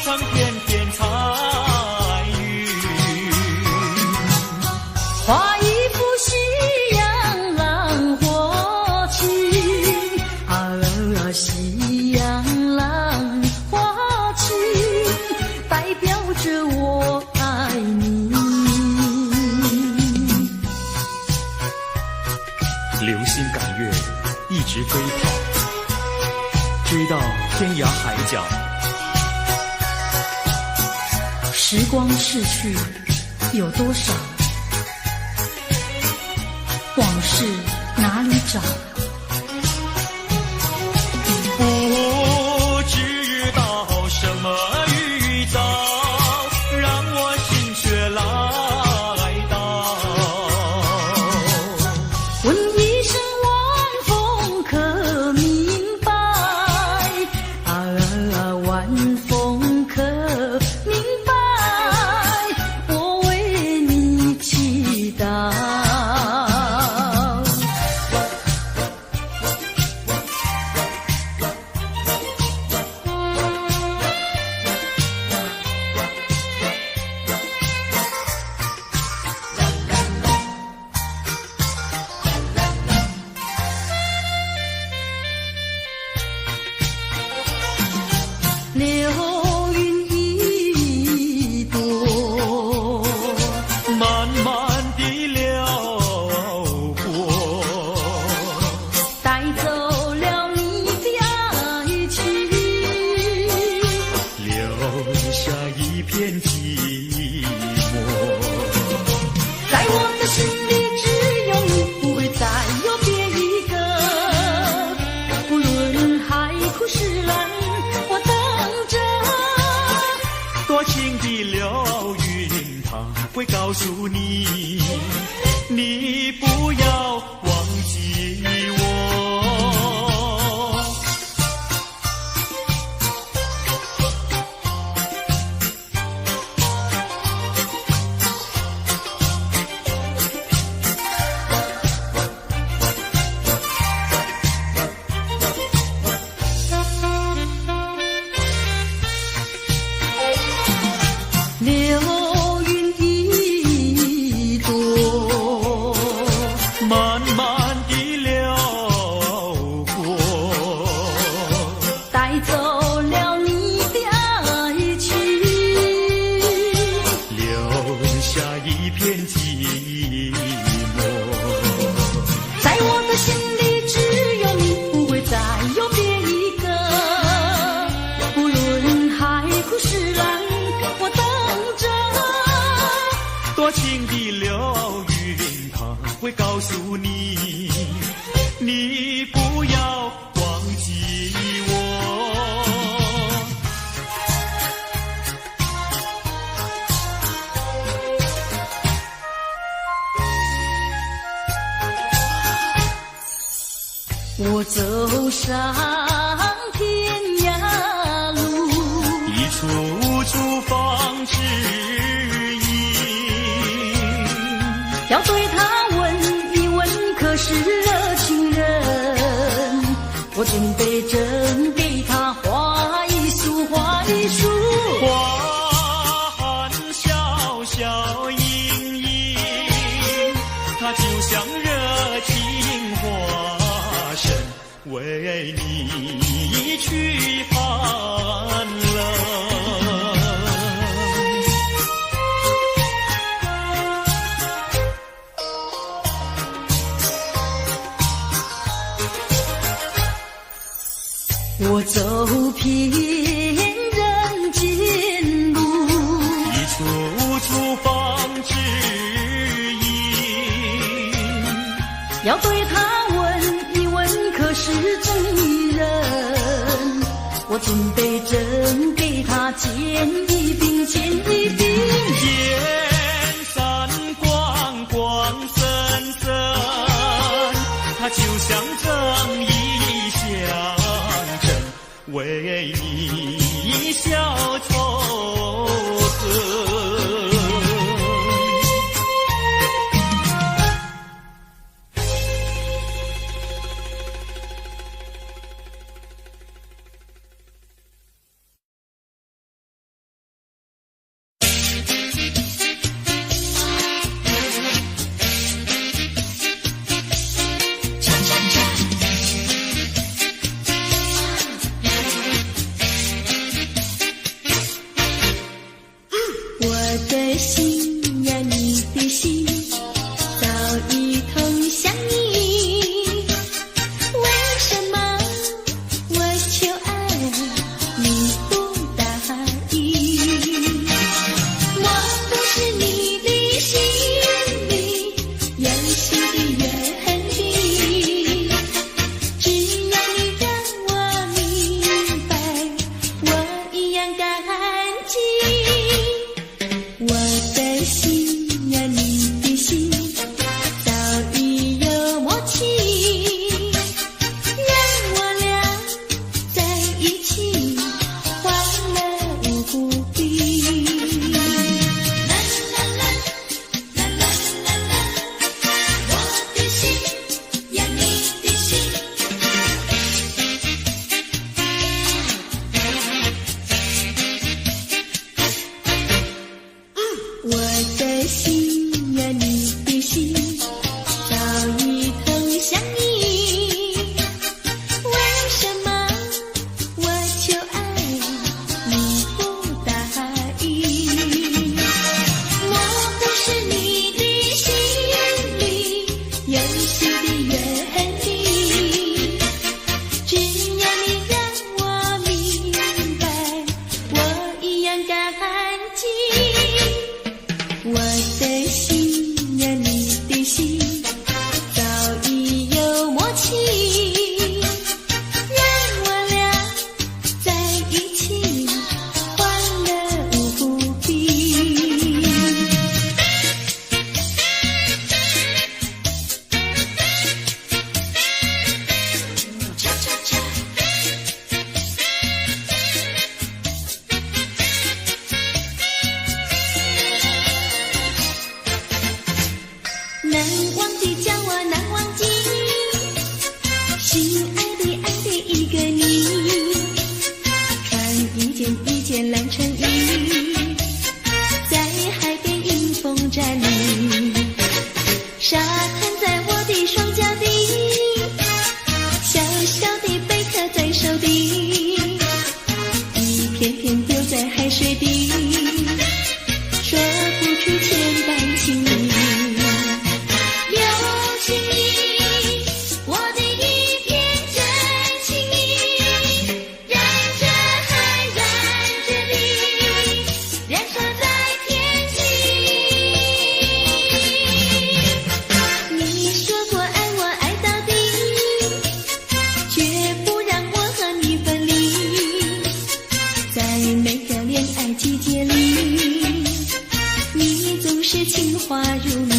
场翩翩彩云。画一幅夕阳浪花情，夕阳浪花情，代表着我爱你。流星赶月，一直飞跑，追到天涯海角。时光逝去有多少？往事哪里找？不知道什么预兆，让我心血来到。问一声晚风可明白？晚风可明白？我为你祈祷。流云一朵，慢慢地流过，带走了你的爱情，留下一片寂寞。在我的心里只有你，不会再有别一个。不论海枯石烂，我等着。多情的流云，它会告诉你，你不要忘记我。流云一朵，慢慢地流过，带走了你的爱情，留下一片寂寞。在我的心里只有你，不会再有别一个。不论海枯石烂，我等着。多情的流云，它会告诉你，你不要忘记我。我走上天涯路，一处处放指引，要对他问一问，可是热情人？我准备真给他画一束，画一束。花含笑笑盈盈，它就像热情化身，为你去寒冷。我走遍人间路，一处处放指引，要对他问一问，可是真一人？我准备真给他见一并，见一并。燕山光光森森，它就像正义象征，为你消愁恨。我的心呀，你的心早已通向你，为什么我求爱你不答应？我不是你的心里游戏的原地，只要你让我明白，我一样感激。我的心呀，你的心早已有默契，让我俩在一起欢乐无比。啦啦啦，啦啦啦啦，我的心呀，你的心。我的心呀，你的心早已通向你，为什么我求爱你不答应？我不是你的心里游戏的原地，只要你让我明白，我一样感激。我的心呀，你的心早已有默契，让我俩在一起欢乐无比。恰恰恰，难忘记叫我难忘记，心爱的爱的一个你，穿一件一件蓝衬衣，在海边迎风站立，沙滩在我的双脚底，小小的贝壳在手底，一片片丢在海水底，说不出千般情意。有情意，我的一片真情意，燃着海，燃着地，燃烧在天际。你说过爱我爱到底，绝不让我和你分离，在每个恋爱季节里，你总是情话如蜜。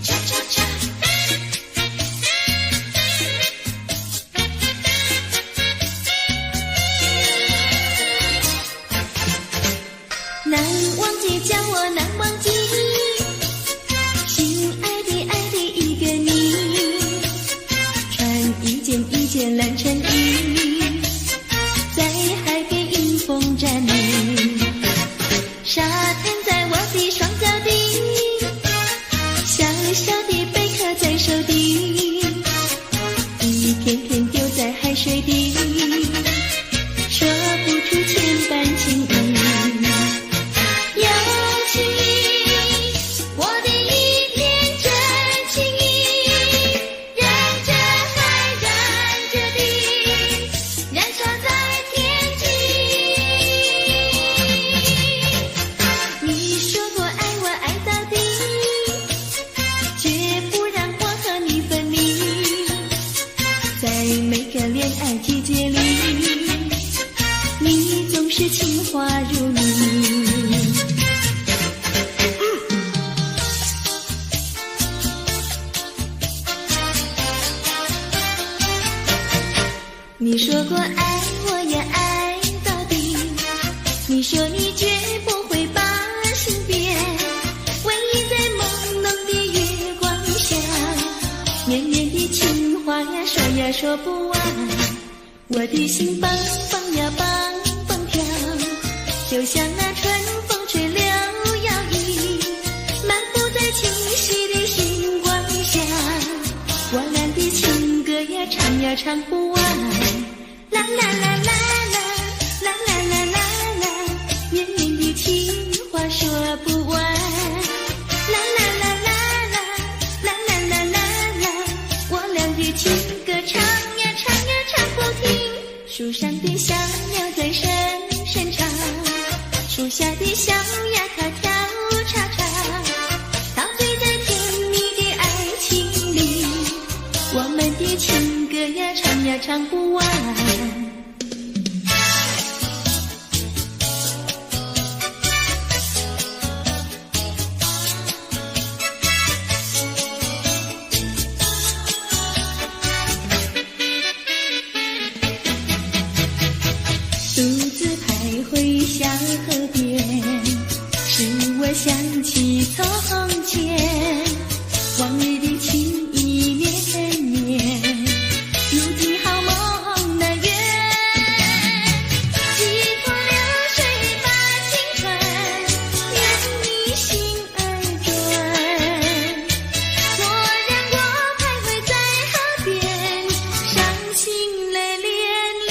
恰恰恰，难忘记叫我难忘记，心爱的爱的一个你，穿一件一件蓝衬衣，在海边迎风站立，沙滩在我的双脚底，小小的贝壳在手底，一片片丢在海水底，说不出千般情意。有情意，我的一片真情意，燃着海，燃着地，燃烧在天际。你说过爱我爱到底，绝不让我和你分离，在每个恋爱季节里，你总是情话如蜜。你说过爱我也爱到底，你说你绝不会把心变，唯一在朦胧的月光下，绵绵的情话呀说呀说不完，我的心蹦蹦呀蹦蹦跳，就像那春风吹柳摇曳，漫步在清晰的星光下，我俩的情歌呀唱呀唱不完。啦啦啦啦啦啦啦啦啦啦，绵绵的情话说不完。啦啦啦啦啦啦啦啦啦啦，我俩的情歌唱呀唱呀唱不停。树上的小鸟在声声唱，树下的小鸭它跳叉叉，陶醉在甜蜜的爱情里，我们的情歌呀唱呀唱不完。独自徘徊小河边，使我想起从前，往日的情意绵绵，如今好梦难圆。几多流水把情传，愿你心儿转。蓦然我徘徊在河边，伤心泪涟涟。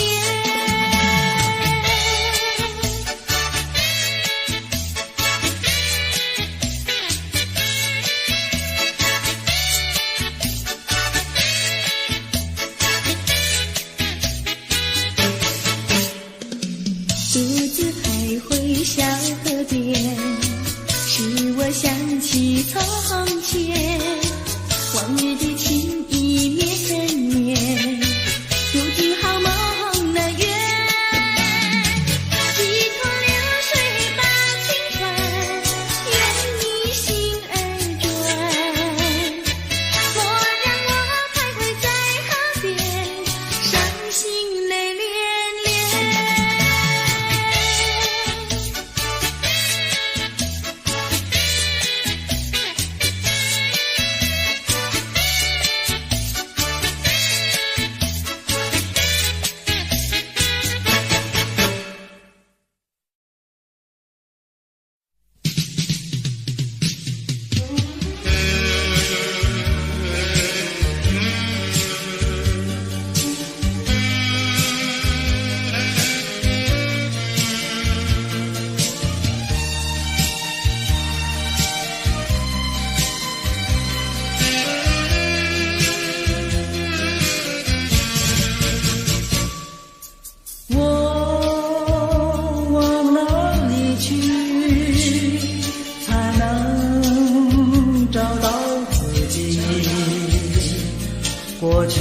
独自徘徊小河边，使我想起从前，往日的情意绵绵，如今好梦难圆。几多流水把情传，愿你心儿转。蓦然我徘徊在河边，伤心泪涟涟。过去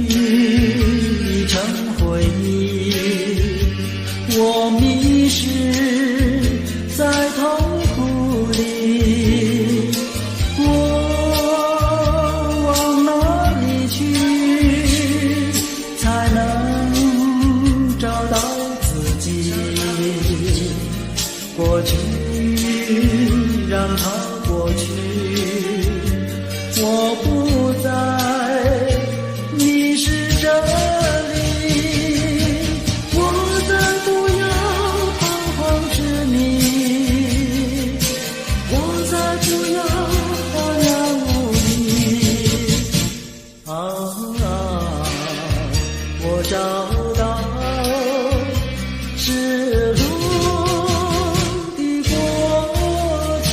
已成回忆，我迷失在痛苦里，我往哪里去才能找到自己？过去让它过去，我不再这里，我再不要彷徨执迷，我再不要荒凉无依。我找到是路的过去。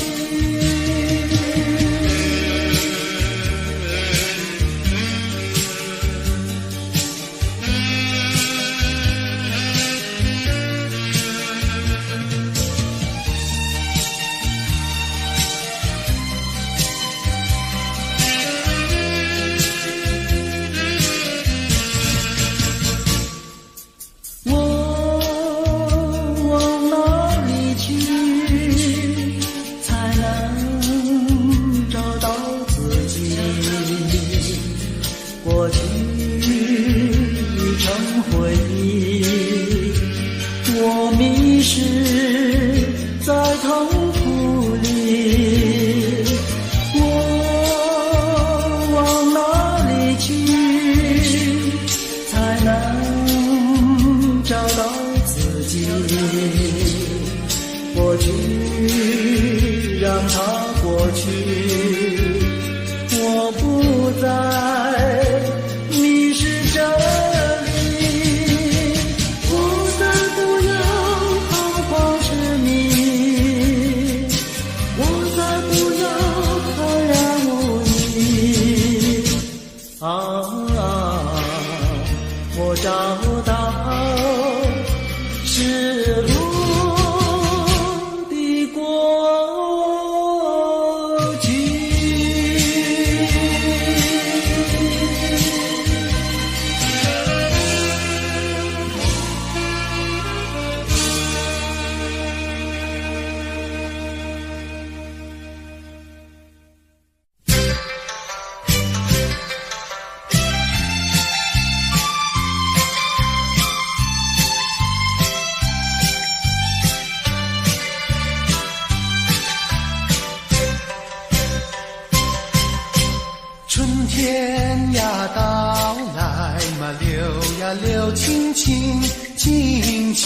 留青青青青。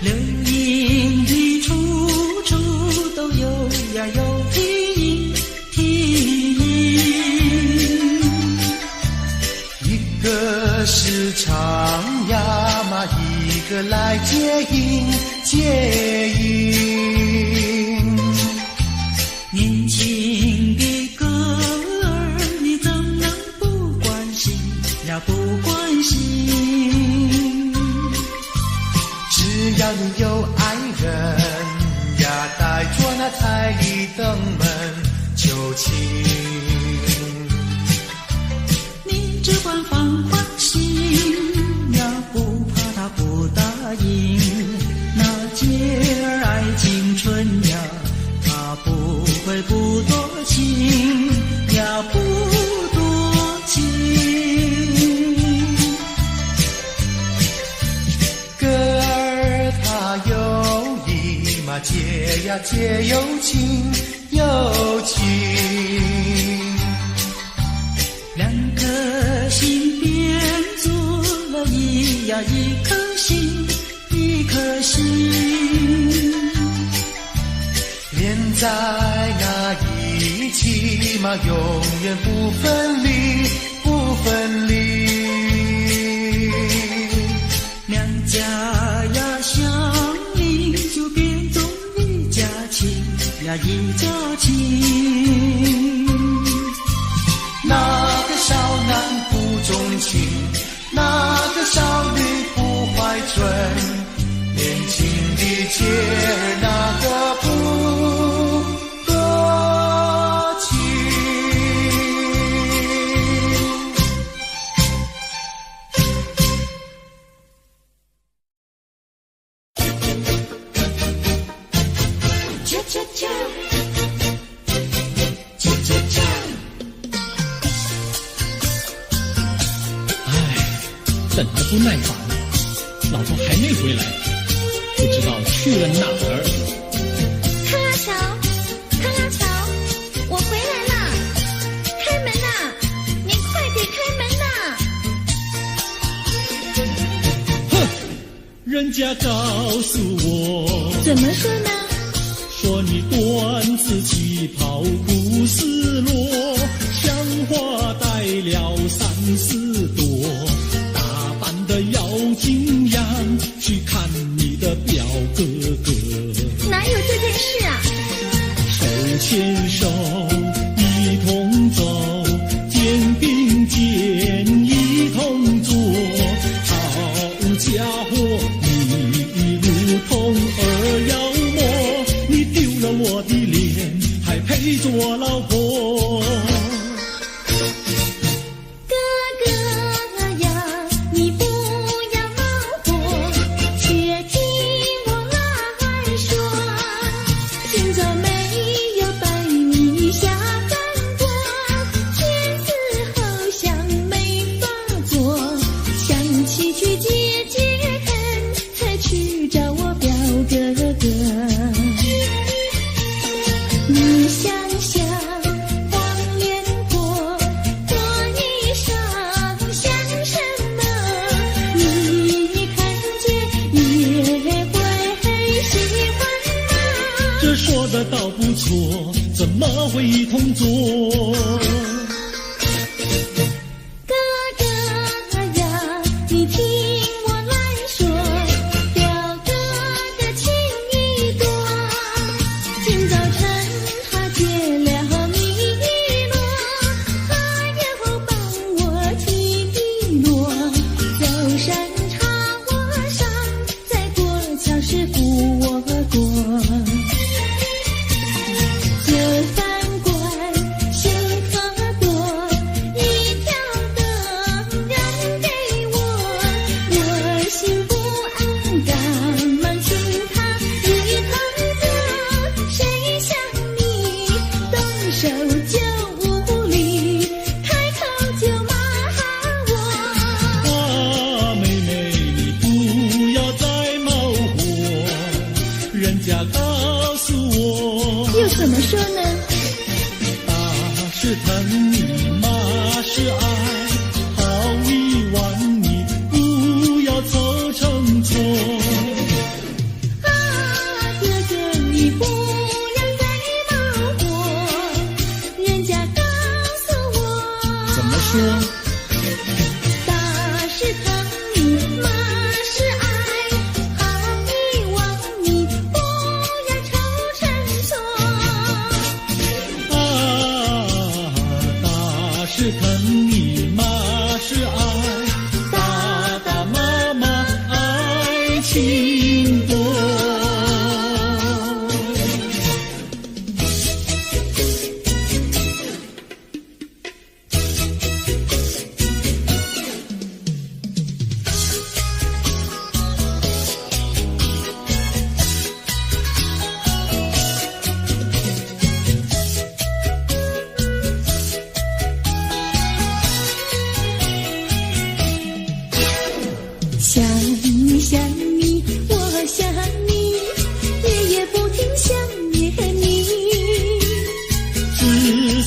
流萤的处处都有呀有啼音，一个是唱呀嘛，一个来接应接应。年轻的歌儿你怎能不关心呀不关心？只要你有爱人呀，带着那彩礼登门求亲。你只管放宽心呀，不怕他不答应。那姐儿爱青春呀，他不会不多情呀，不多情。歌儿它有意嘛，结呀结有情有情。两颗心变做了一颗心，一颗心。连在那一起嘛，永远不分离，不分离。两家呀相邻，就变作一家亲呀一家亲。那个少男不钟情，那个少女不怀春，年轻的姐儿那个不多情。啾啾啾，啾啾啾。等得不耐烦，老婆还没回来，不知道去了哪儿。康拉乔，康拉乔，我回来啦！开门呐！你快点开门呐！哼，人家告诉我，怎么说呢？说你缎子旗袍不丝落，像花戴了3、4朵。的要紧样去看你的表哥哥，哪有这件事啊？手牵手一同走，肩并肩一同坐，好家伙，你如同儿妖魔，你丢了我的脸，还陪着我老婆。倒不错，怎么会一同做？哥哥呀，你听我来说，表哥的情意多。今早晨他结了米罗，他又帮我提罗，走山茶我上，再过桥是扶我过。告诉我，又怎么说呢？打是疼你，骂是爱，说。大是疼你，马是爱，好你忘你，不要愁成错。大是疼你，马是爱，大大妈妈爱情多。想你想你，我想你，夜夜不停想念你。自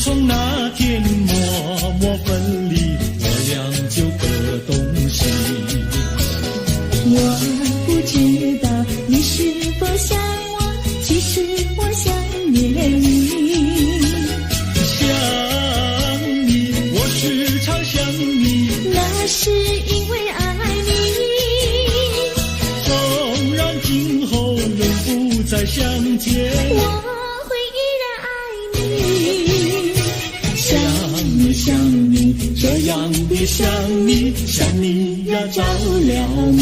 从那天默默分离，我俩就各东西。我不知道你是否想我，其实我想念你。想你，我时常想你，那是因为爱你。纵然今后仍不再相见，我会依然爱你。想你想你，这样的想你，想你呀着了迷。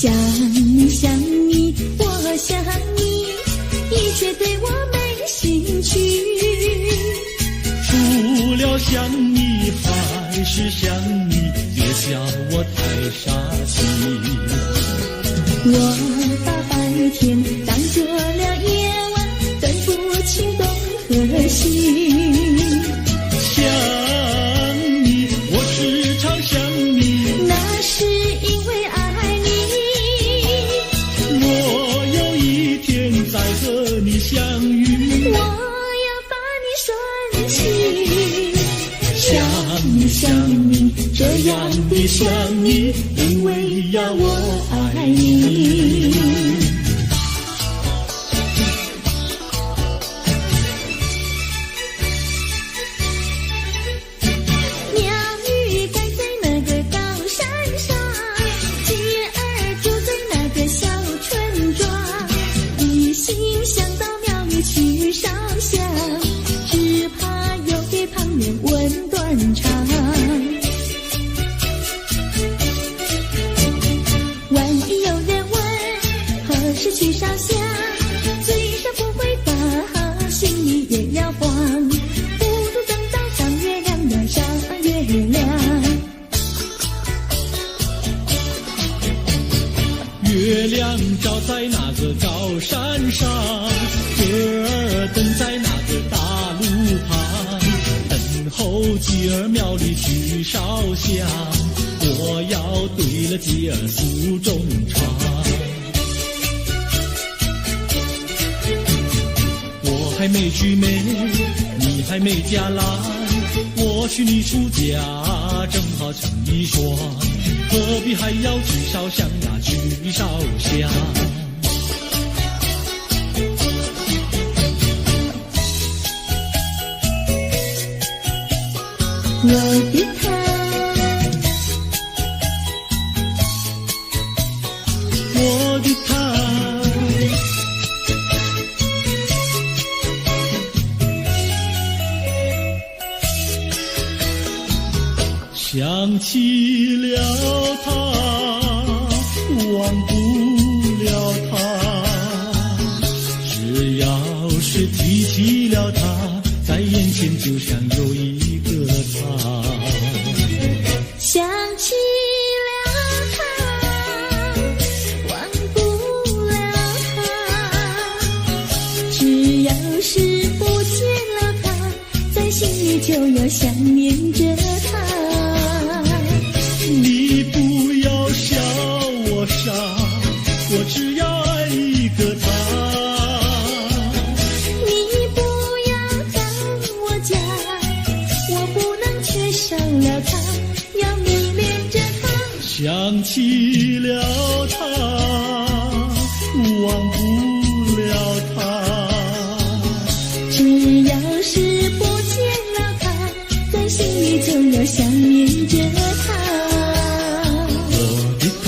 想你想你，我想你，一切对我没兴趣。除了想你还是想你，别叫我太傻气。我把白天当作了夜晚，分不清东和西。想你，我时常想你，那是因为爱你。我有一天再和你相遇，我要把你拴起。想你想你，这样的想你，因为呀我爱你。鸟语盖在那个高山上，鸡儿住在那个小村庄。一心想到庙里去烧香，只怕又给旁人问断肠。万一有人问何时去烧香，嘴上不会答，心里也要慌。不如等到上月亮呀上月亮。月亮照在那个高山上，歌儿等在那个大路旁，等候鸡儿庙里去烧香，我要对了鸡儿诉衷肠。我还没娶媒，你还没嫁来，我许你出嫁，正好成一双，何必还要去烧香呀去烧香。我的他，我的他，想起了他，忘不了他，只要是提起了他，在眼前就像有一个他。想起了他，忘不了他，只要是不见了他，在心里就要想念着他。你不要笑我傻，我只要爱一个他。你不要当我假，想起了他，忘不了他。只要是不见了他，在心里总要想念着他。我的他，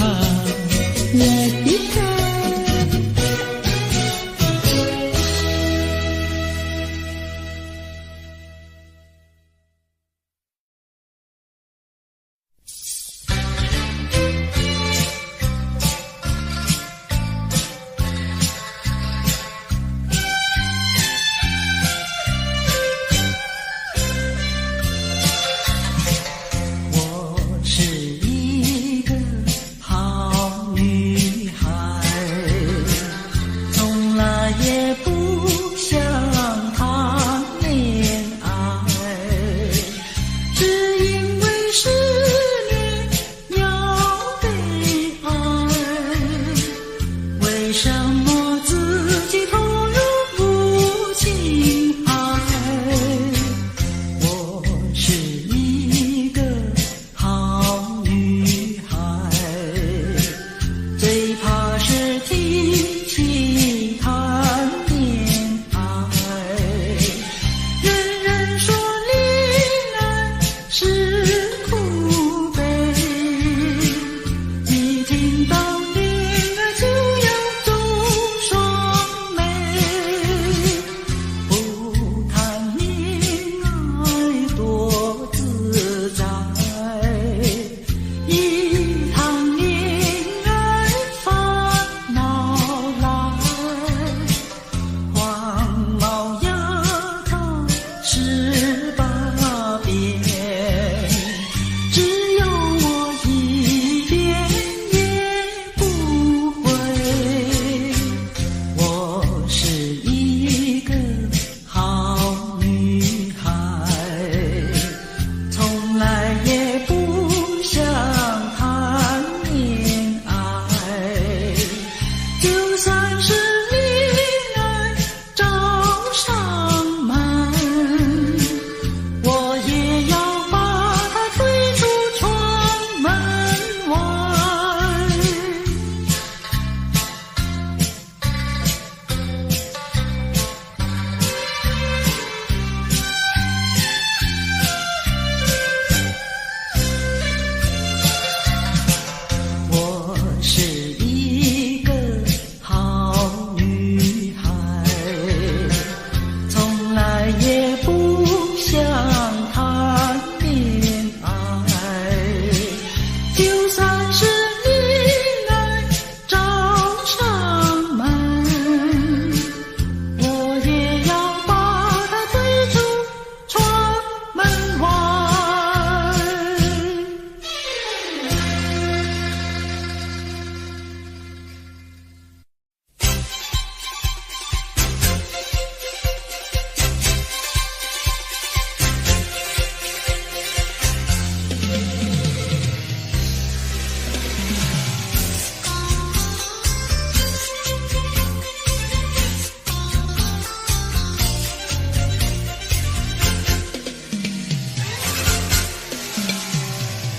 我的他。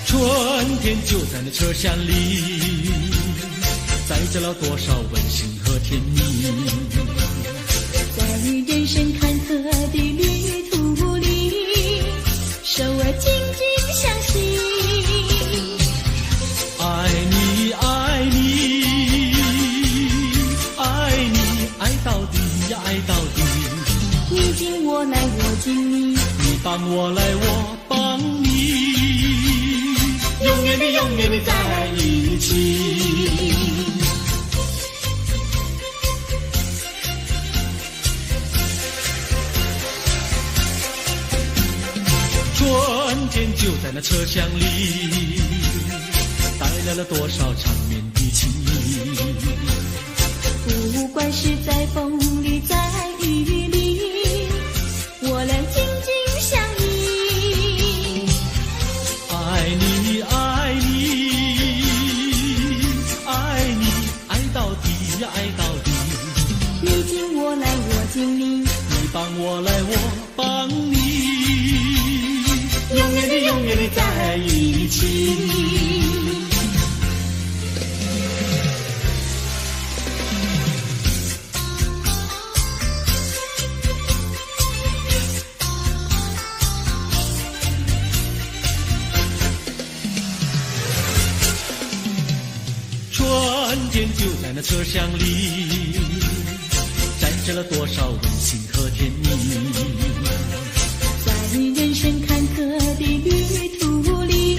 春天就在那车厢里，载着了多少温馨和甜蜜。在人生坎坷的旅途里，手儿紧紧相系。爱你，爱你，爱你，爱到底呀，爱到底。你紧我来，我紧你，你帮我来，我帮你。永远的，永远的在一起。春天就在那车厢里，带来了多少缠绵的情意。不管是在风里，在雨里，我俩紧紧相依。爱你，爱你，爱你，爱到底呀，爱到底。你紧我来，我紧你，你帮我来，我帮你。永远的，永远的在一起。就在那车厢里，载着了多少温馨和甜蜜。在人生坎坷的旅途里，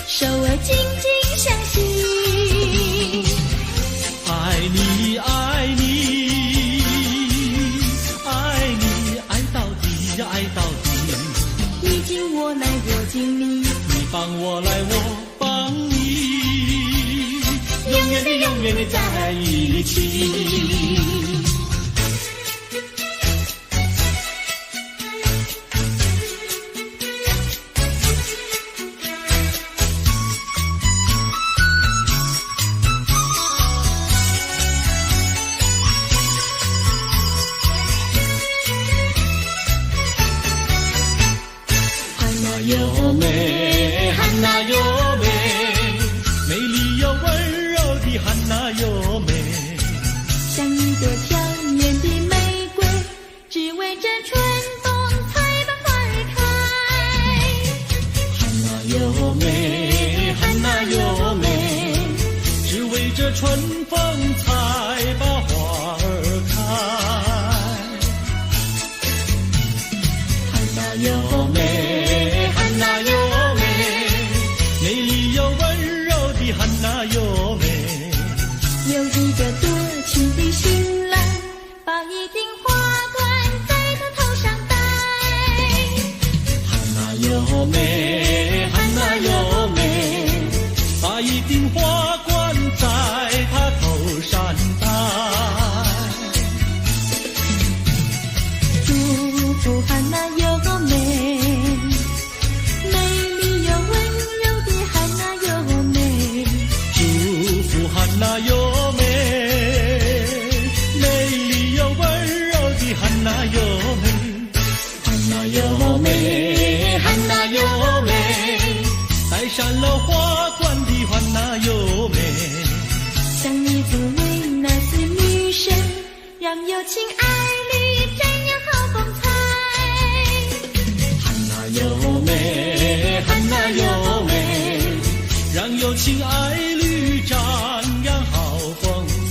手儿紧紧相系。爱你爱你爱你，爱到底呀爱到底。你敬我来我敬你，你帮我来我帮你，永远的永远的在一起。优美，汉娜优美，美丽又温柔的汉娜优美，像一朵娇艳的玫瑰，只为这春风才把花儿开。汉娜优美，汉娜优美，只为这春风才把花儿开。汉娜优美，汉娜优美，美丽又温柔的汉娜优美，有一个多情的新郎，把一顶花冠在他头上戴。汉娜优美，汉娜优美，把一顶花冠在她头上戴。祝福汉娜优美，美丽又温柔的汉娜优美。祝福汉娜优美，美丽又温柔的汉娜优美。汉娜优美，汉娜优美，戴上了花冠的汉娜优美，像一座维纳斯女神，让有情爱侣瞻仰好风采。汉娜优美，汉娜优美，让有情爱侣瞻仰好风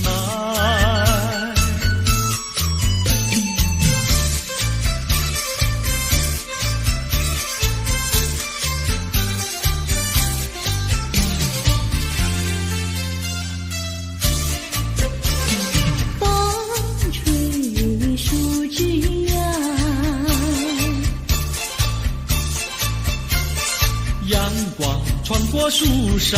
采。风吹树枝摇，阳光穿过树梢，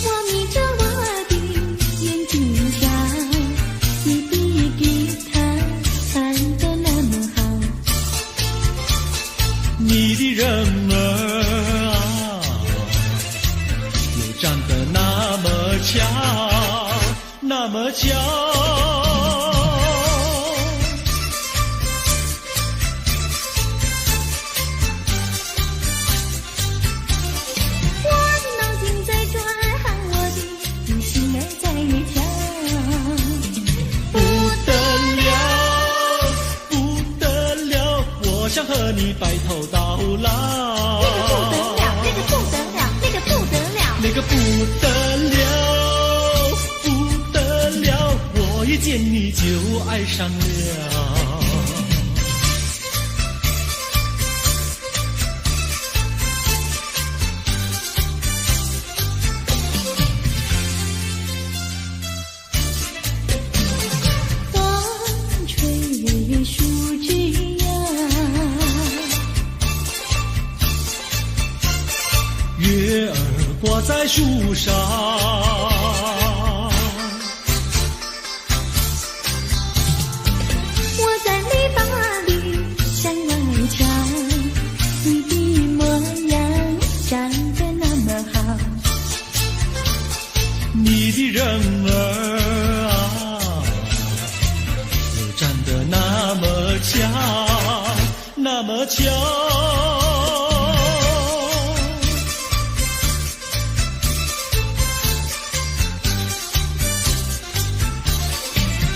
我眯着我的眼睛瞧，你的吉他弹得那么好。你的人儿啊，又长得那么巧，那么巧。我的脑筋在转，我的心儿在跳。不得了，不得了，我想和你白头到老。那个不得了，那个不得了，那个不得了。那个不得了，不得了，我一见你就爱上了。风吹树枝摇，月儿挂在树上，我在篱笆里向外瞧，你的模样长得那么好。你的人儿啊，又长得那么巧，那么巧。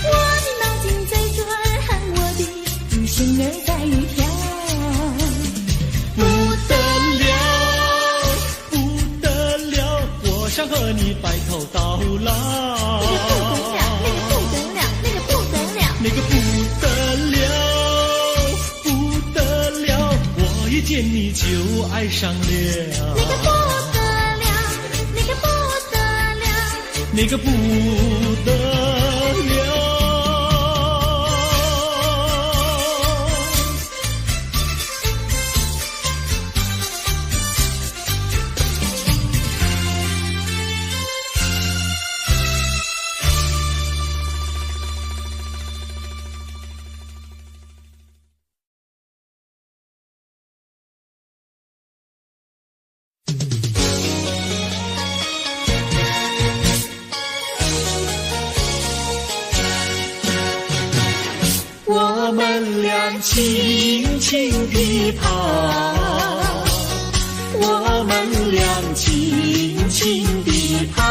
我的脑筋在转，我的心儿在跳。不得了，和你白头到老。那个不得了，那个不得了，我一见你就爱上了。那个不得了，那个不得了，那个不得了。我们俩轻轻地跑，我们俩轻轻地跑。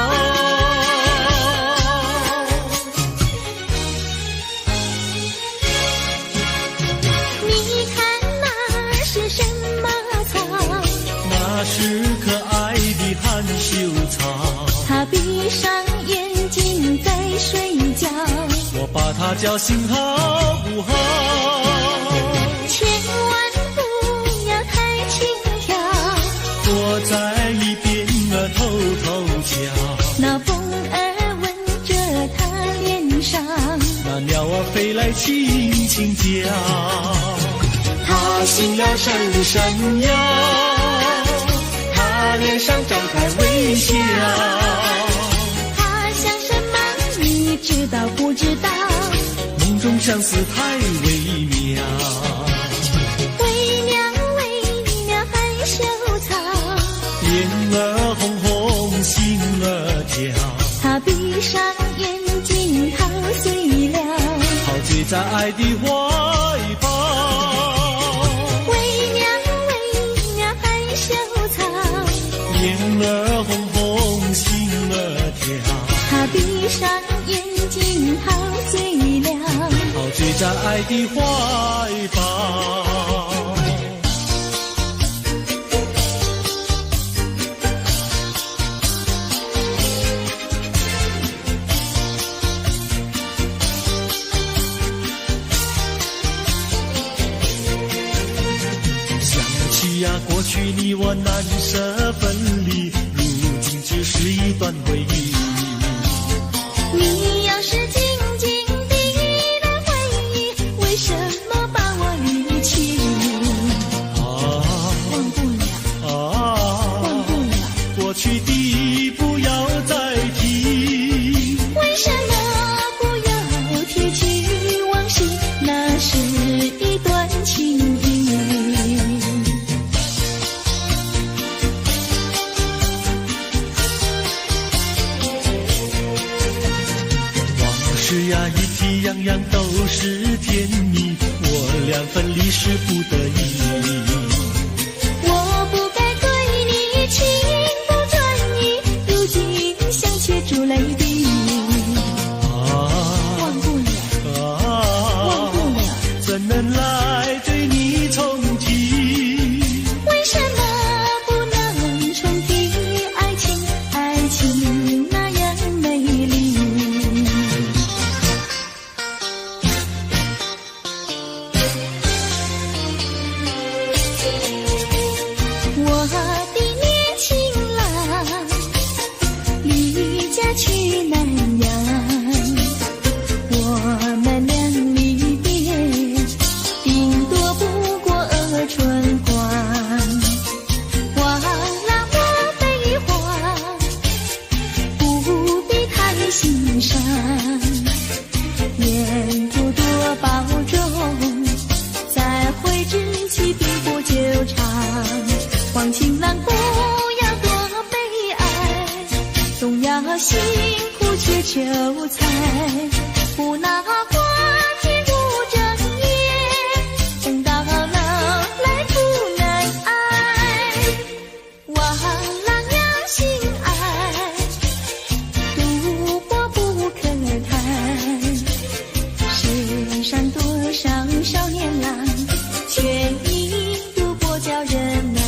你看那是什么草？那是可爱的含羞草，它闭上眼睛在睡觉。我把它叫醒好不好？千万不要太轻佻，我在一边偷偷瞧。那风儿吻着它脸上，那鸟儿飞来轻轻叫，它心呀闪闪摇，它脸上张开微笑。它想什么你知道不知道？梦中相思太微妙，微妙含羞草，眼儿红红心儿跳，它闭上眼睛陶醉了，陶醉在爱的怀抱。微妙含羞草，眼儿红红心儿跳，它闭上眼睛陶醉了，陶醉在爱的怀抱。想起呀，过去你我难舍分离，如今只是一段回忆。你要是静静地来回忆，为什么把我离弃？忘不了，忘不了，过去的不要再提。为什么不要提起往事？那是一段情谊。往事呀，一提样样都是甜蜜，我俩分离是不得已。我不该对你情不转移，如今想却珠泪滴。忘不了，忘不了，怎能来对你重提？为什么不能重提爱情？爱情那样美丽。我的年轻郎，离家去南洋，我们俩离别，顶多不过春光。忘了我悲欢，不必太心伤，愿多多保重，再会之期并不久长。黄情郎不要多悲哀，总要辛苦去求财，不拿花天不正业，等到老来不难挨。忘了要心爱，独活不可叹，世上多少少年郎，却一度过叫人难。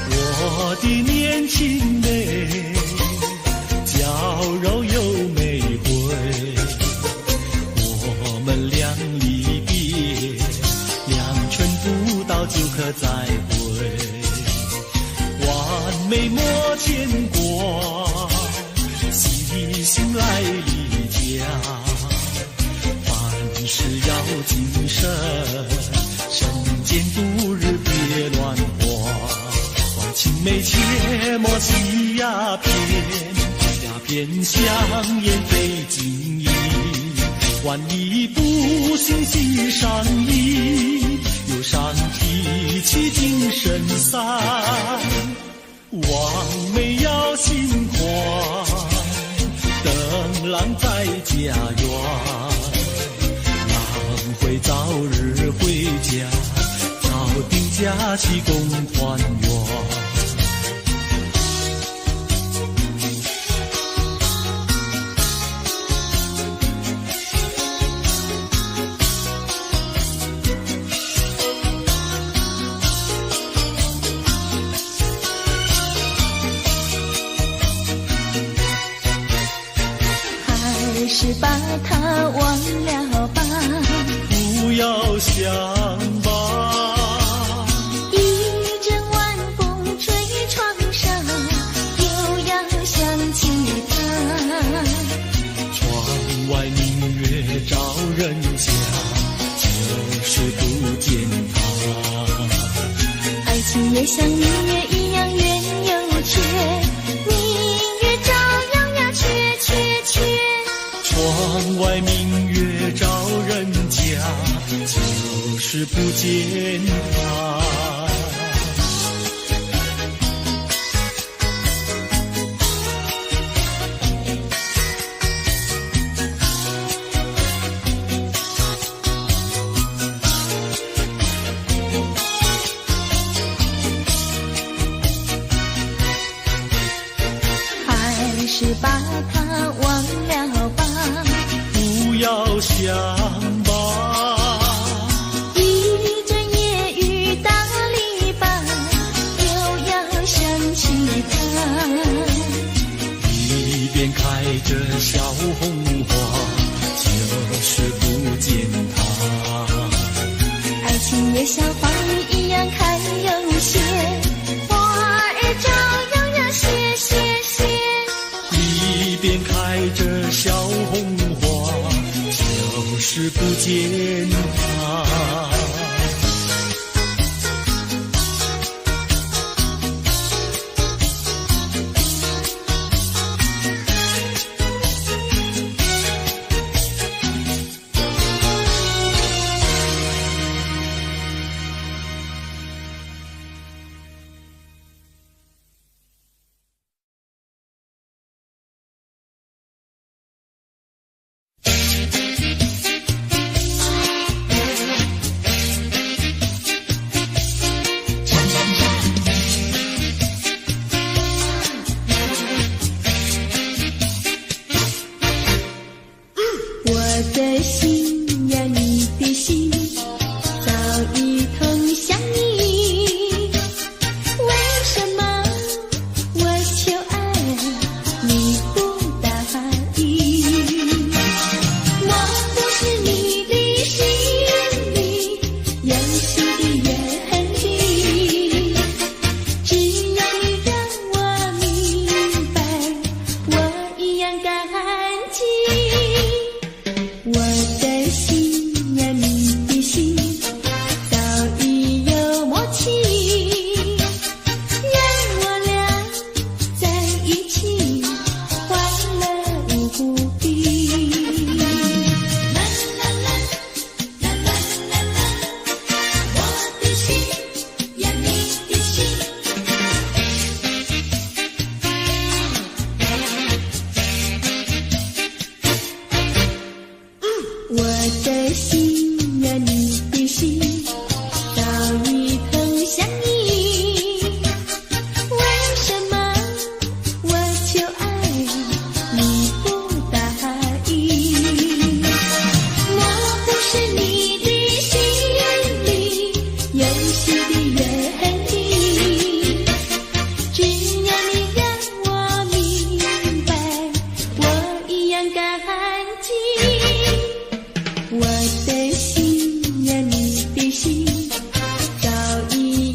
我的年轻妹，再会，完美莫牵挂，细心来理家，凡事要谨慎，身间度日别乱花，管情美切莫吸鸦片，鸦片香烟非金银，万里不行心上意，忧伤提起精神散，望梅要心宽，灯郎在家园，郎会早日回家，早定假期共团圆。还是把它忘了吧，不要想吧，一阵晚风吹窗上，又要想起他。窗外明月照人家，就是不见他。爱情也像明月一样圆又缺，明月照样呀缺缺缺。窗外明月照人家，就是不见他。还是把它忘了吧，不要想吧，一阵夜雨打篱笆，又要想起他。一边开着小红花，就是不见他。爱情也像花儿一样开又谢，花儿照样呀谢谢谢。一边开着小红花，就是不见他。我的心呀，你的心，早已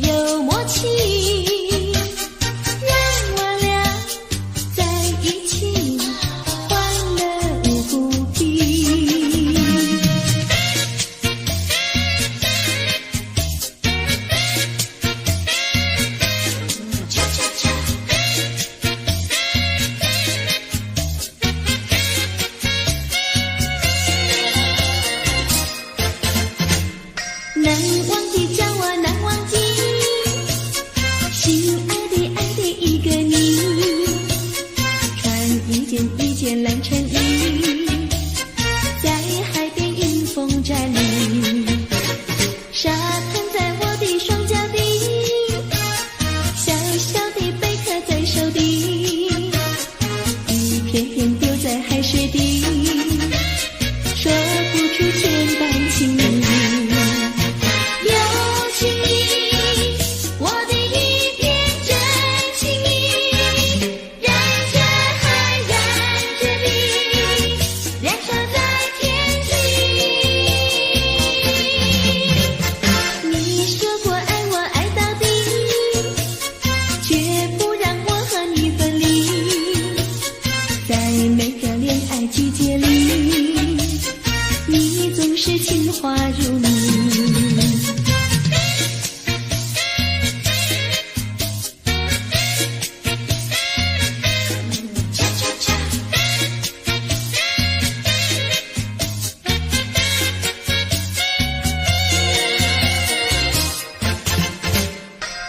花如你。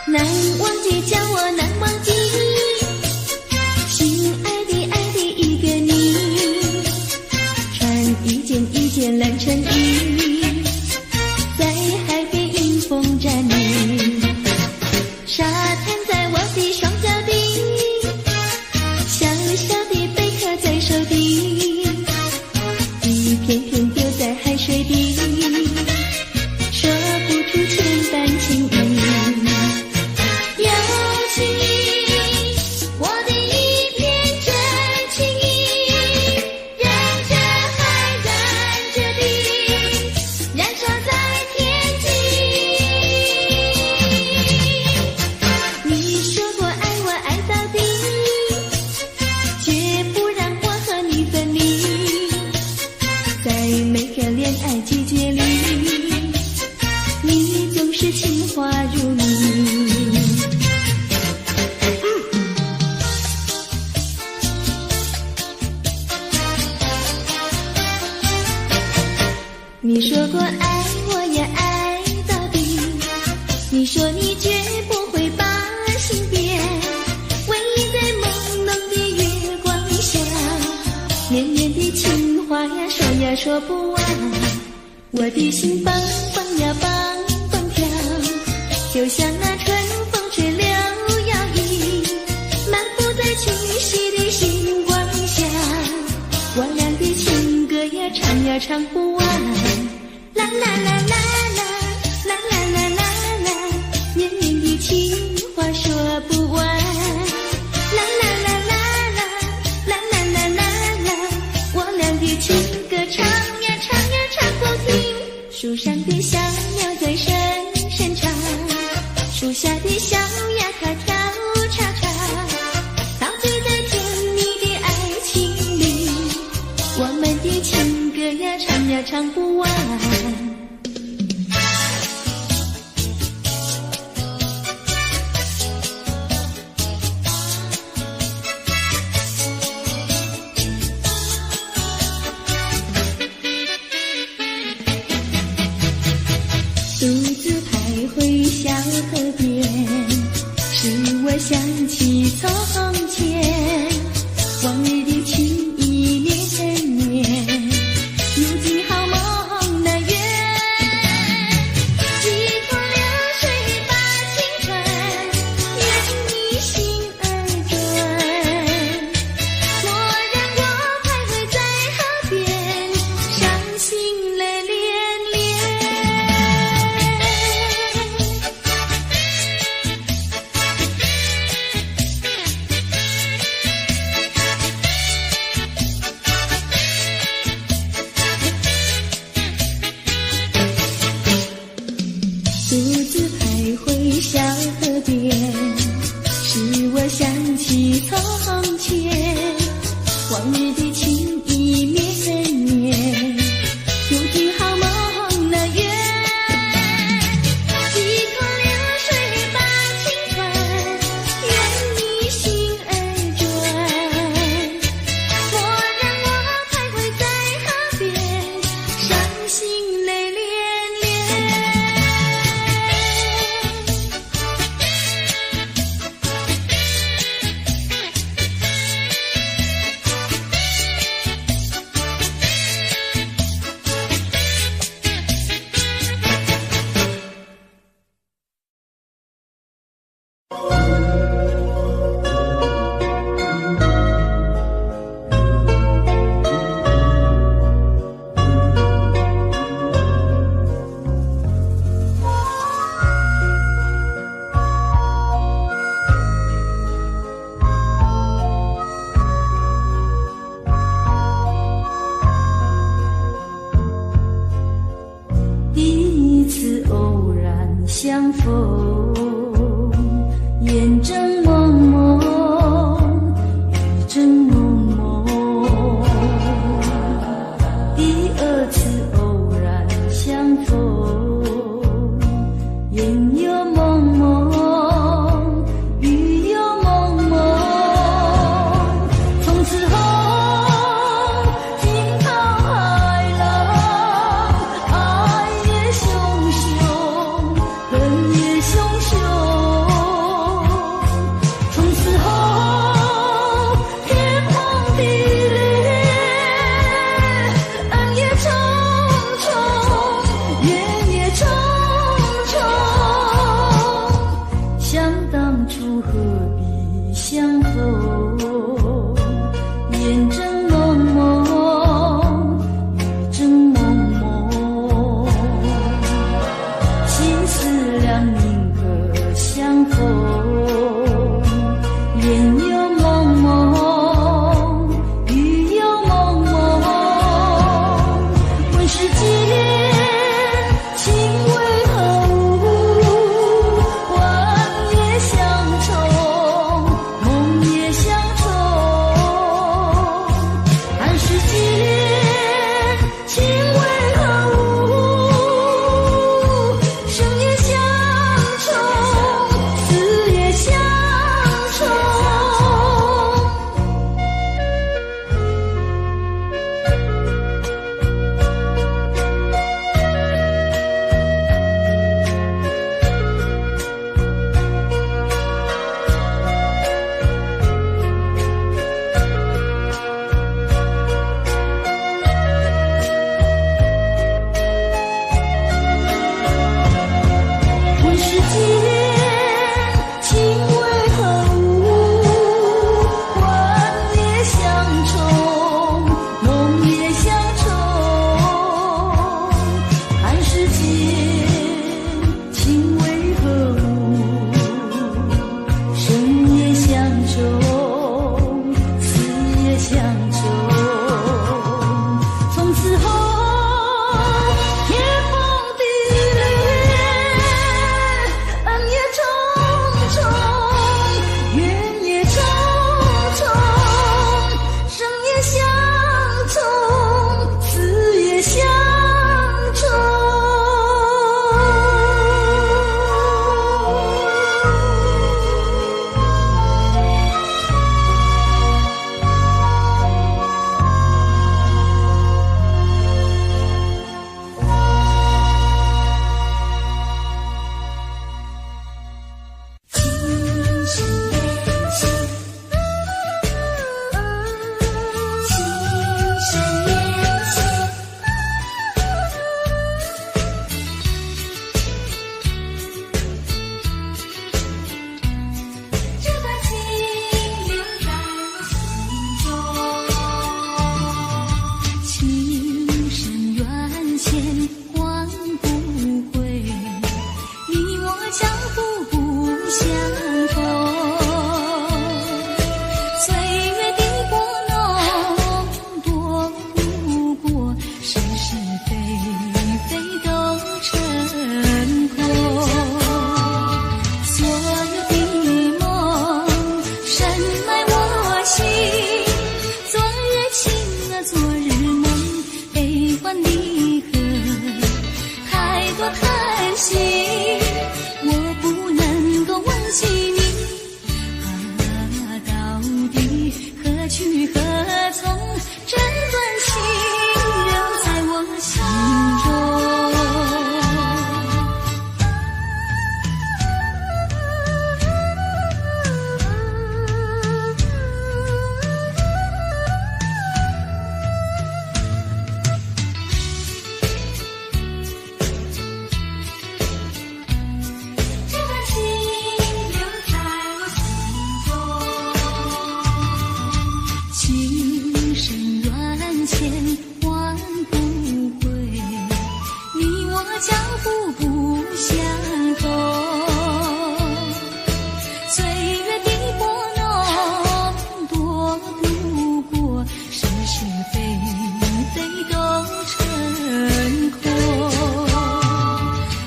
难忘记，叫我难忘记，心爱的爱的一个你，穿一件蓝衬衣，在海边迎风站立，沙滩在我的双脚底，小小的贝壳在手底，一片片丢在海水底，说不出千般情意。情花如你。你说过爱我也爱到底，你说你绝不会把心变，唯一在朦胧的月光下，绵绵的情话呀说呀说不完，我的心蹦蹦呀蹦蹦跳，就像那春风吹柳摇曳，漫步在清晰的星光下，我俩的情歌呀唱呀唱不完，啦啦啦啦啦啦啦啦啦啦，绵绵的情话说不完，啦啦啦啦啦啦啦啦啦啦，我俩的情歌唱呀唱呀唱不停，树上的小鸟在声声唱，树下的小鸭它跳叉叉，陶醉在甜蜜的爱情里，我们的情歌呀唱呀唱不完。独自徘徊小河边，使我想起从前，往日的情意绵绵，如今好梦难圆，几头流水把情传，愿你心儿转，蓦然我徘徊在河边，伤心泪涟涟。是是非非都成空。所有的梦深埋我心，昨日情啊昨日梦，悲欢离合太多叹息，我不能够忘记你啊，到底何去何从，这段情留在我心中。这段情留在我心中，情深缘浅换不回，你我脚步不相同，岁月的波动多不过，是是非非都成空。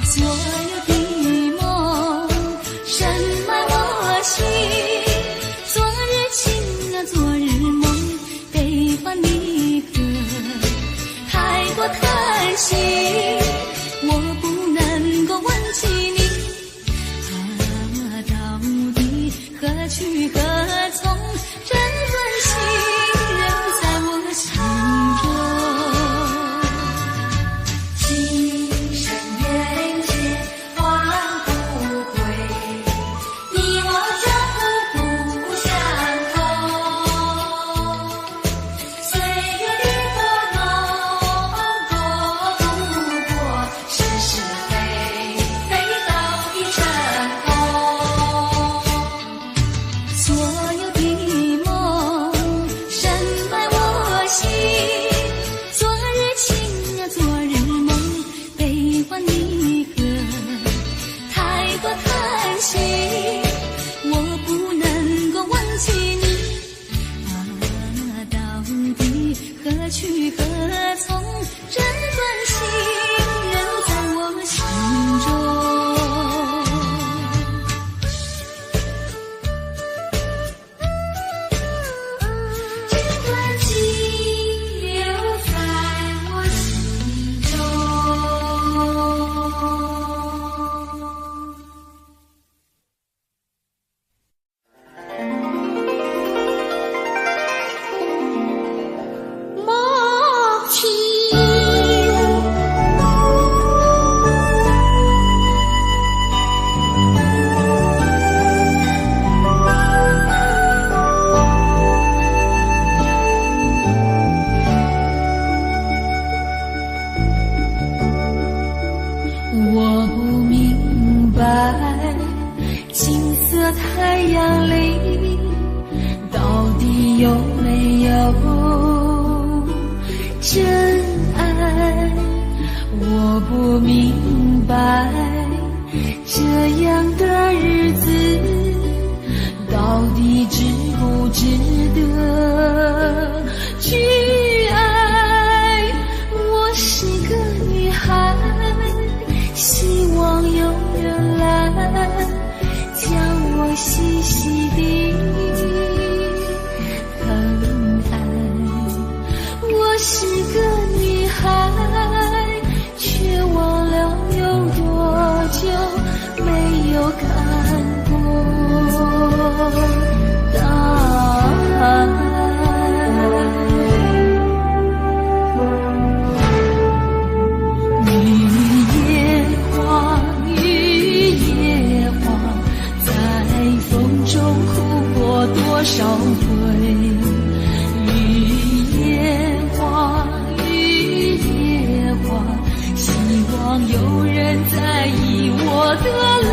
所有的梦深埋我心，昨日情啊昨日梦，悲欢离合太多叹息，我不能够忘记你啊，到底何去何从，这段情留在我心中。情深缘浅换不回，你我脚步不相同，岁月的波动多不过，是是非非都已成空。所有的梦深埋我心，昨日情啊昨日梦，悲欢离合太多叹息，我不能够忘记你啊，到底何去何从，这段情留在我心中。这段情留在我心中。梦情我不明白，金色太阳里到底有没有真爱？我不明白，这样的日子到底值不值得去爱？我是个女孩，希望有人来将我细细地疼爱。我是个女孩，却忘了有多久没有看过大海。多少回雨夜花，雨夜花，希望有人在意我的泪。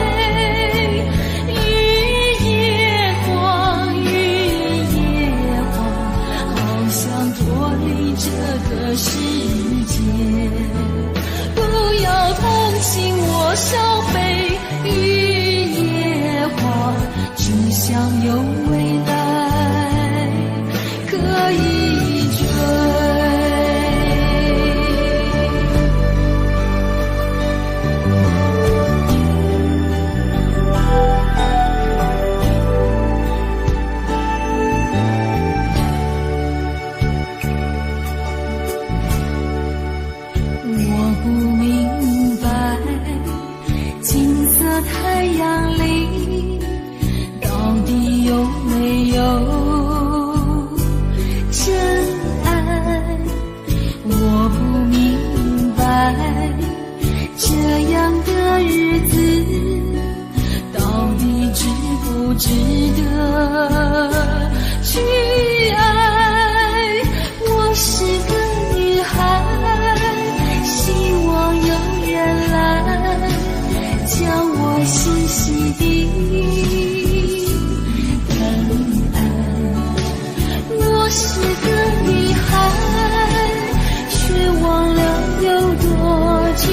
雨夜花，值得去爱。我是个女孩，希望有人来将我细细地疼爱。我是个女孩，却忘了有多久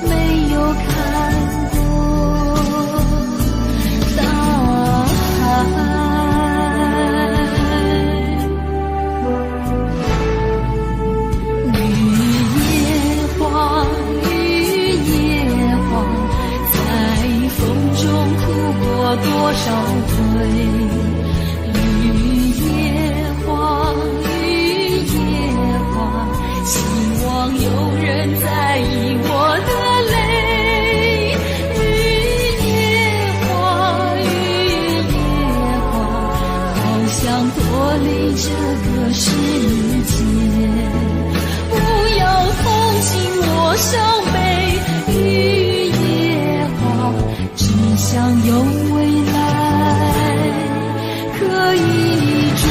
没有看多少回，绿叶黄，绿叶黄，希望有人在意我的泪。绿叶黄，绿叶黄，好想脱离这个世界，不要同情我伤悲。绿叶黄，只想有未来可以追。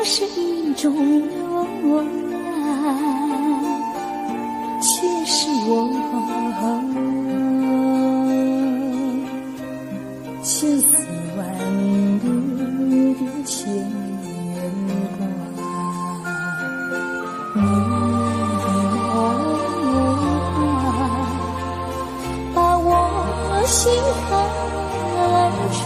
是一种柔软，却是我千丝万缕的牵挂。你的梦话把我心坎穿。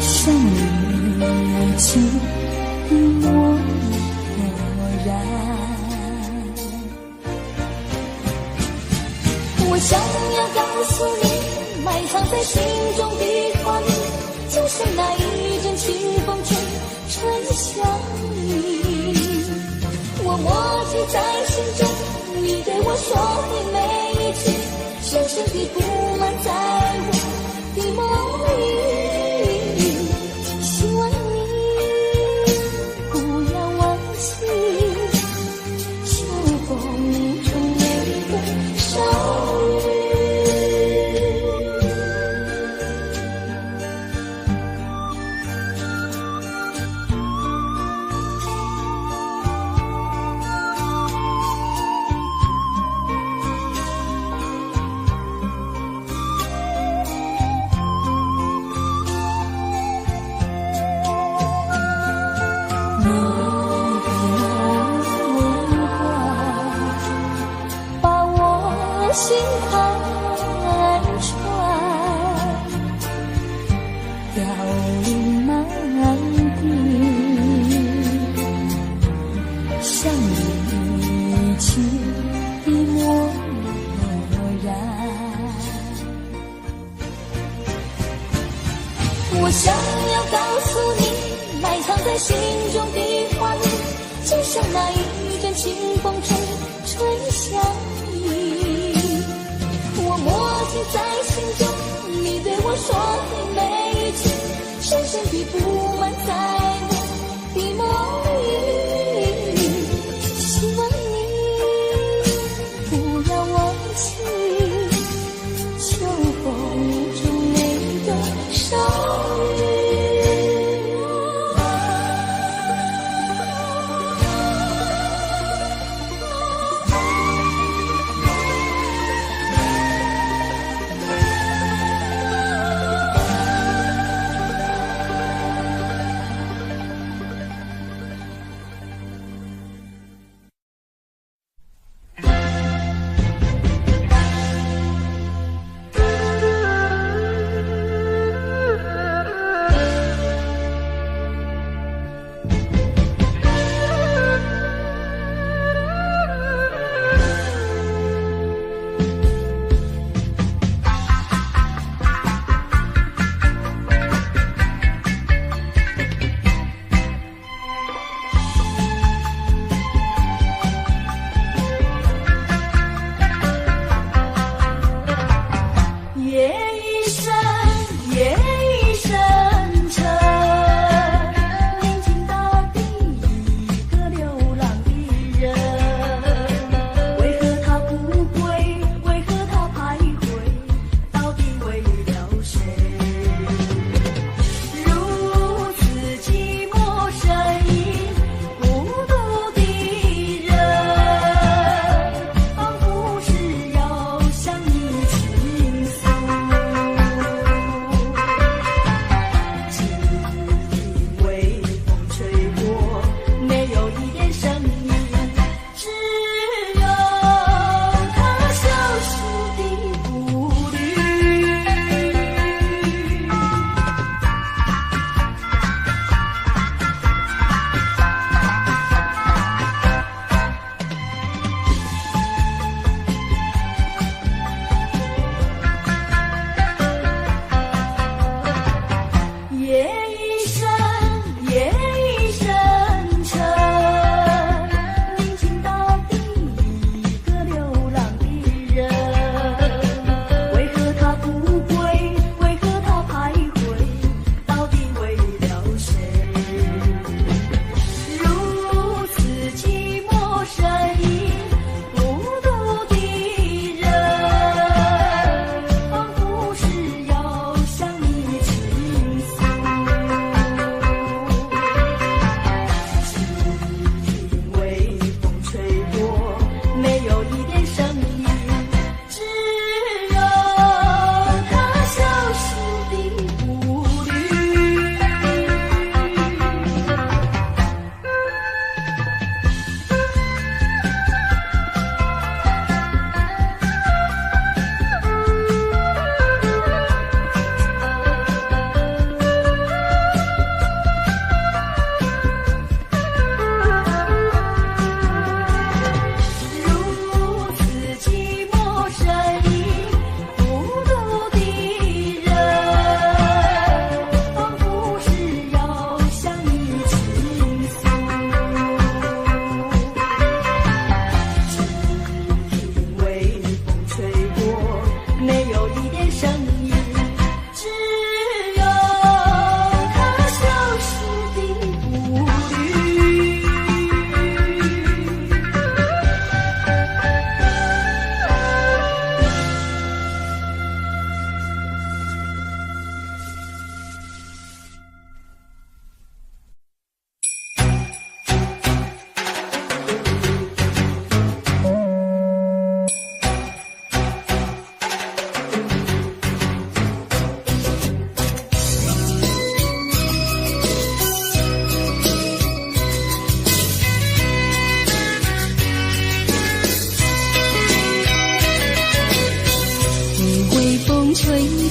像你情漠然，我想要告诉你，埋藏在心中的话语，就像那一阵清风吹向你。我默记在心中，你对我说的每一句，深深地布满在我的梦里，希望你不要忘记秋风中那个少女。心坎穿，凋零满地，像你情的漠然。我想要告诉你，埋藏在心中的话语，就像那一阵清风吹向你。我默记在心中，你对我说的每一句，深深地布满在我的梦里。希望你不要忘记秋风中那个少女。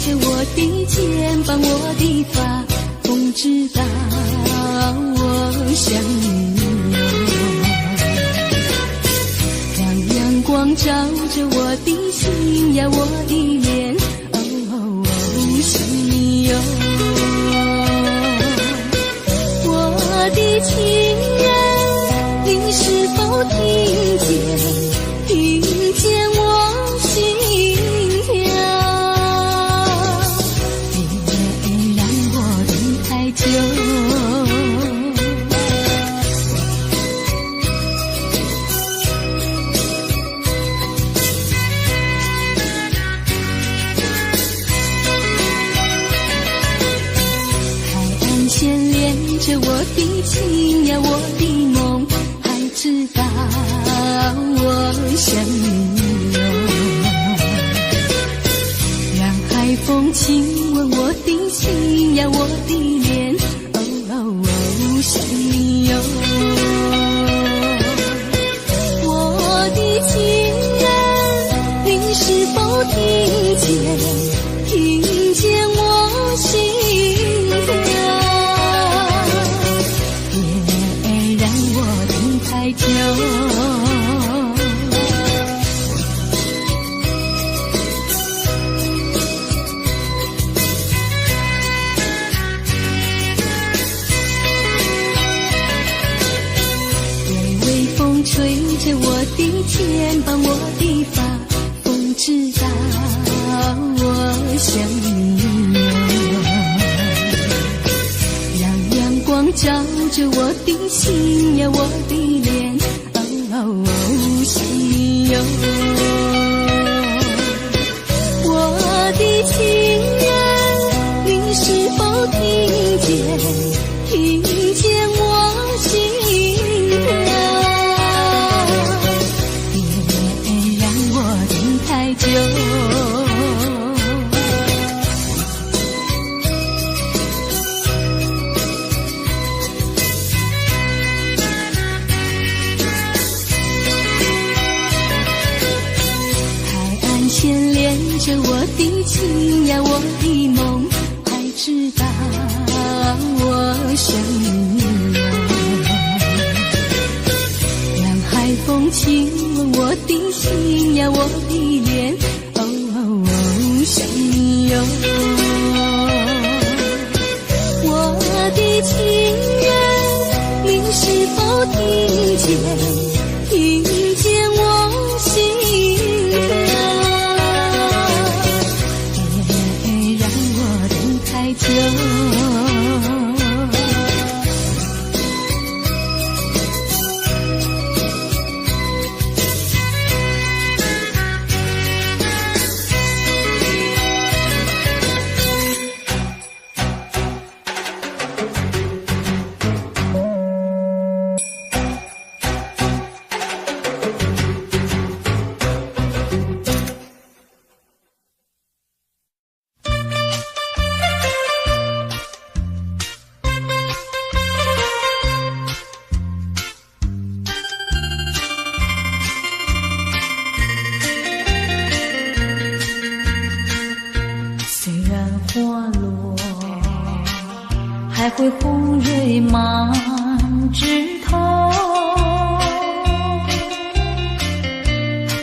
着我的肩膀，我的发，风知道我想你哦。让阳光照着我的心呀，我的脸，哦，想你哟。我的情人，你是否听见我心跳？别让我等太久。海岸线连着我的情呀，我的梦，还知道我想你哟。让海风亲吻我的心呀，我的脸，哦，想你哟。我的情人，你是否听见我心跳？别让我等太久。微风吹着我的肩膀，我的发，风知道我想你哟。让阳光照着我的心呀，我的脸，哦，想你哟。我的情人，你是否听见我心跳？别让我等太久。海岸线连着我的情呀，我的梦，还知道我想你哟。让海风亲吻我的心呀，我的脸，哦，想你哟。我的情人，你是否听见我心跳？别让我等太久。还会红蕊满枝头。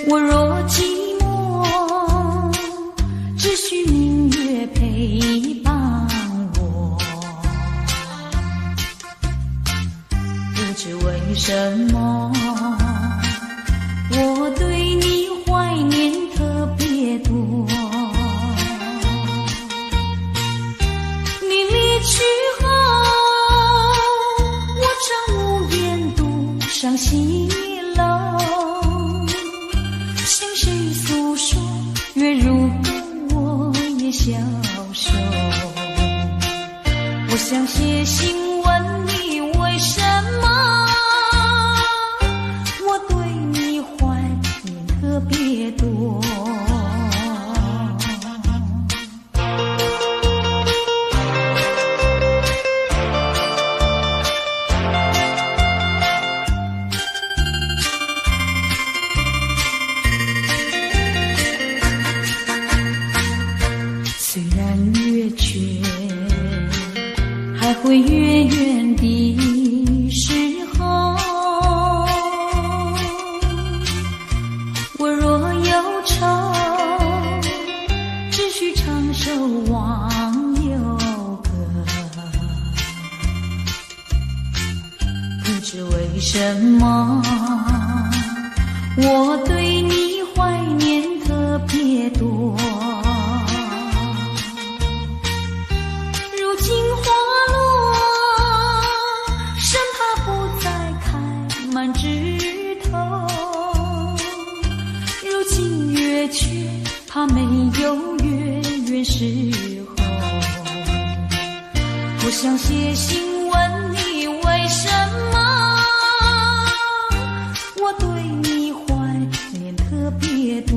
我若寂寞，只需明月陪伴我。不知为什么，我对你怀念特别多。你离去后，我常无言独上西楼，向谁诉说？月如歌，我也消瘦。我想写信问你，为什么月圆的时候，我若有愁，只需唱首忘忧歌。不知为什么，我对你怀念特别多。如今花落，生怕不再开满枝头。如今月缺，怕没有月圆时候。我想写信问你为什么，我对你怀念特别多。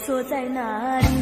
坐在那里。